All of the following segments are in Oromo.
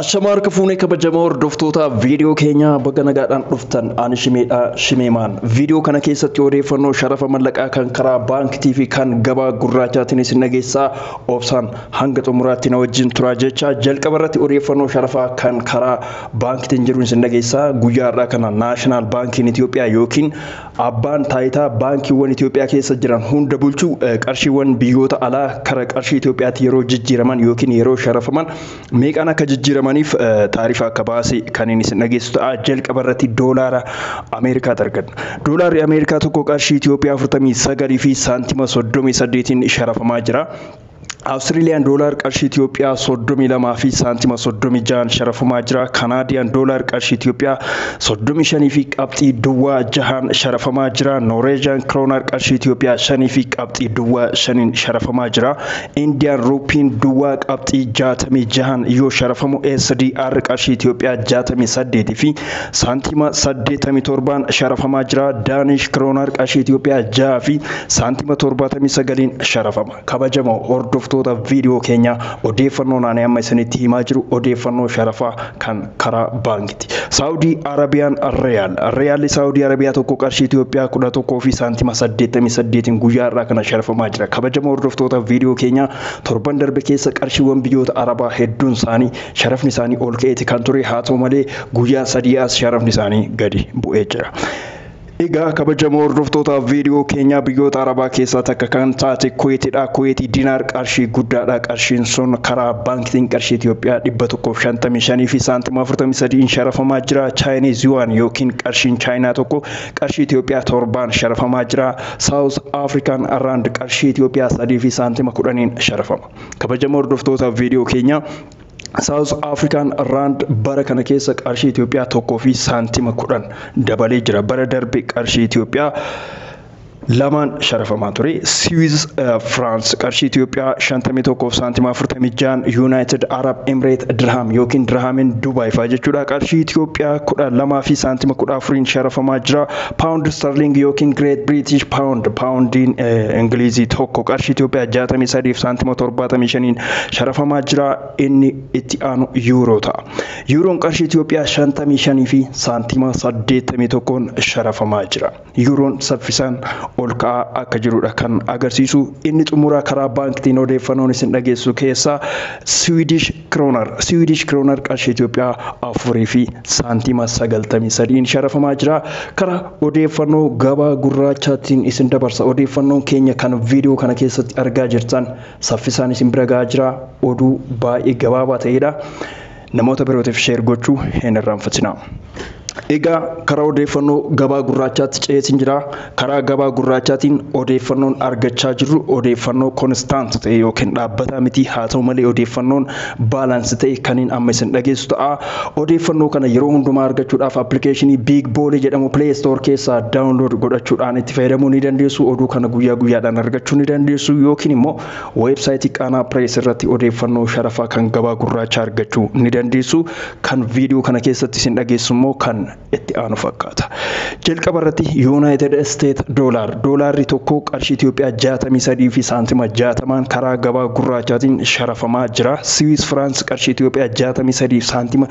Ashamar kafuune kabajamoo hordoftoota viidiyoo keenya baga nagaadhaan dhuftan ani Shimeemaan. Viidiyoo kana keessatti odeeffannoo sharafa mallaqaa kan karaa baankii fi kan gabaa gurraachaatiin isin dhageessaa obsaan hanga xumuraatti na wajjin turaa jecha jalqaba irratti odeeffannoo sharafaa kan karaa baankiitiin jiru isin dhageessaa guyyaa irraa kana Naashinaal Baankiin Itoophiyaa yookiin abbaan taayitaa baankiiwwan Itoophiyaa keessa jiran hunda bulchuu qarshiiwwan biyyoota alaa kara qarshii Itoophiyaatti yeroo jijjiiraman yookiin yeroo sharafaman meeqaan akka jijjiiramaniif taarifa akka baasee kan inni isin dhageessu ta'a. Jalqaba irratti doolaara Ameerikaa arganna. Doolaarri Ameerikaa tokko qarshii Itoophiyaa 49 fi saantima 38 sharafamaa jira. Australian dollar qarshii Itoophiyaa 32 fi saantima 36 sharafamaa jira. Canadian dollar qarshii Itoophiyaa 35 fi qabxii duwwaa 6 sharafamaa jira. Norwegian kroner qarshii Itoophiyaa 5 fi qabxii duwwaa 5 sharafamaa jira. Indian rupiin duwwaa qabxii 66 yoo sharafamu SDR qarshii Itoophiyaa 68 fi saantima 87 sharafamaa jira. Danish kroner qarshii Itoophiyaa 6 fi saantima 79 sharafama. Kabajamoo hordoftoota viidiyoo keenya odeeffannoo naannoo amma isinitti himaa jiru odeeffannoo sharafaa kan karaa baankiiti. Saudi Arabian Riyaalli Saudi Arabiyaa tokko qarshii Itoophiyaa 11 fi saantima 88 guyyaa irraa kana sharafamaa jira. Kabajamoo hordoftoota viidiyoo keenya torban darbe keessa qarshiiwwan biyyoota Arabaa hedduun isaanii sharafni isaanii ol ka'eeti kan ture, haa ta'u malee guyyaa sadii as sharafni isaanii gadi bu'ee jira. Egaa kabajamoo hordoftoota viidiyoo keenya biyyoota Arabaa keessaa takka kan taate Kuweetidha. Kuweetii diinaar qarshii guddaadha. Qarshiin sun karaa baankiitiin qarshii Itoophiyaa 155 fi saantima 43 sharafamaa jira. Chinese yuan yookiin qarshiin Chaayinaa tokko qarshii Itoophiyaa 7 sharafamaa jira. South African rand qarshii Itoophiyaa 3 fi saantima 10 sharafama. Kabajamoo hordoftoota viidiyoo keenya South African rand bara kana keessa qarshii Itoophiyaa 1 fi saantima 10 dabalee jira. Bara darbe qarshii Itoophiyaa lamaan sharafamaa ture. Swiss France qarshii Itoophiyaa 51 saantima 46. United Arab Emirates dirham yookiin dirhamiin Dubai faa jechuudha. Qarshii Itoophiyaa 12 fi saantima 14 sharafamaa jira. Pound sterling yookiin Great British Pound poundiin Ingilizii tokko qarshii Itoophiyaa 63 fi saantima 75 sharafamaa jira. Inni itti aanu Euro ta'a. Euroon qarshii Itoophiyaa 55 fi saantima 81 sharafamaa jira. Euroon saffisaan ol ka'aa akka jirudha kan agarsiisu. Inni xumuraa karaa baankiitiin odeeffannoon isin dhageessu keessaa Swedish kroner qarshii Itoophiyaa 4 fi saantima 93 sharafamaa jira. Karaa odeeffannoo gabaa gurraachaatiin isin dabarsa. Odeeffannoon keenya kan viidiyoo kana keessatti argaa jirtan saffisaan isin bira gahaa jira. Oduu baay'ee gabaabaa ta'edha. Namoota birootiif sheer gochuu hin irraanfatinaa. Egaa karaa odeeffannoo gabaa gurraachaatti ceesin jira. Karaa gabaa gurraachaatiin odeeffannoon argachaa jirru odeeffannoo konstant ta'e yookiin dhaabbataa miti, haa ta'u malee odeeffannoon baalaansi ta'e kaniin amma isin dhageessu ta'a. Odeeffannoo kana yeroo hundumaa argachuudhaaf appilikeeshinii Big Boole jedhamu Play Store keessaa daawunlood godhachuudhaan itti fayyadamuu ni dandeessu. Oduu kana guyyaa guyyaadhaan argachuu ni dandeessu yookiin immoo weebsaayitii Qaanaa Press irratti odeeffannoo sharafaa kan gabaa gurraachaa argachuu ni dandeessu. Kan viidiyoo kana keessatti isin dhageessu immoo kan itti aanu fakkaata. Jalqaba irratti United States doolaarri tokko qarshii Itoophiyaa 63 fi saantima 60 karaa gabaa gurraachaatiin sharafamaa jira. Swiss France qarshii Itoophiyaa 63 fi saantima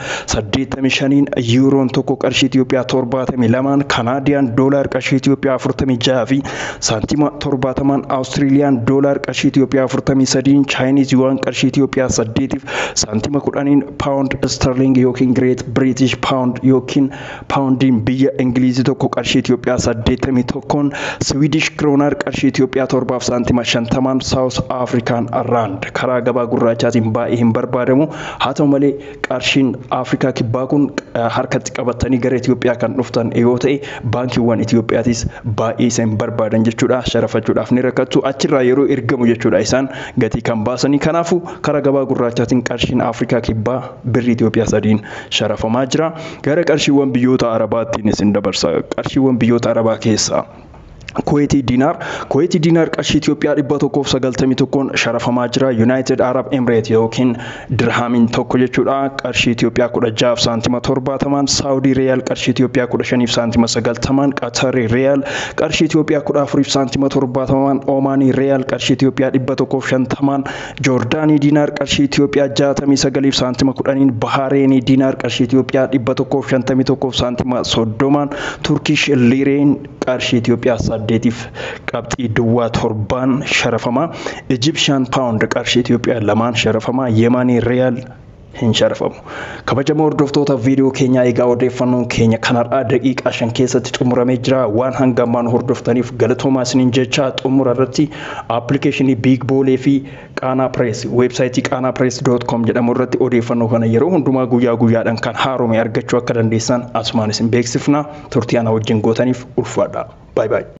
85. Euroon tokko qarshii Itoophiyaa 72. Canadian dollar qarshii Itoophiyaa 46 fi saantima 70. Australian dollar qarshii Itoophiyaa 43. Chinese yuan qarshii Itoophiyaa 8 fi saantima 10. Pound sterling yookiin Great British Pound yookiin poundiin biyya Ingilizii tokko qarshii Itoophiyaa 81. Swedish kroner qarshii Itoophiyaa 7 saantima 50. South African rand karaa gabaa gurraachaatiin baay'ee hin barbaadamu, haa ta'u malee qarshiin Afrikaa kibbaa kun harkatti qabatanii gara Itoophiyaa kan dhuftan yoo ta'e baankiiwwan Itoophiyaatis baay'ee isaan barbaadan jechuudha. Sharafachuudhaaf ni rakkatu. Achirraa yeroo ergamu jechuudha isaan gatii kan baasanii. Kanaafuu karaa gabaa gurraachaatiin qarshiin Afrikaa kibbaa birrii Itoophiyaa 3 sharafamaa jira. Gara qarshiiwwan biyyoota Arabaattiin isin dabarsa. Qarshiiwwan biyyoota Arabaa keessaa Kuwaiti dinar qarshii Itoophiyaa 191 sharafamaa jira. United Arab Emirates yookiin dirhamiin tokko jechuudha qarshii Itoophiyaa 16 saantima 70, Saudi Riyal qarshii Itoophiyaa 15 saantima 90, Qatar Riyal qarshii Itoophiyaa 14 saantima 70, Omani Riyal qarshii Itoophiyaa 150, Jordani dinar qarshii Itoophiyaa 69 saantima 10, Bahrain dinar qarshii Itoophiyaa 151 saantima 30, Turkish lireen qarshii Itoophiyaa 8 qabxii duwwaa 7 sharafamaa. Egyptian pound qarshii Itoophiyaa 2 sharafamaa. Yemani Riyal hin sharafamu. Kabajamoo hordoftoota viidiyoo keenya egaa odeeffannoon keenya kanarraa daqiiqaa 5 keessatti xumuramee jira. Waan hanga ammaan hordoftaniif galatoomaa isiniin jecha xumura irratti appilikeeshinii Big Boolee fi Qaanaa Press websaayitii qaanapress.com jedhamu irratti odeeffannoo kana yeroo hundumaa guyyaa guyyaadhaan kan haaromee argachuu akka dandeessan asumaan isin beeksifna. Turtii ana wajjin gootaniif ulfaadha. Bye bye.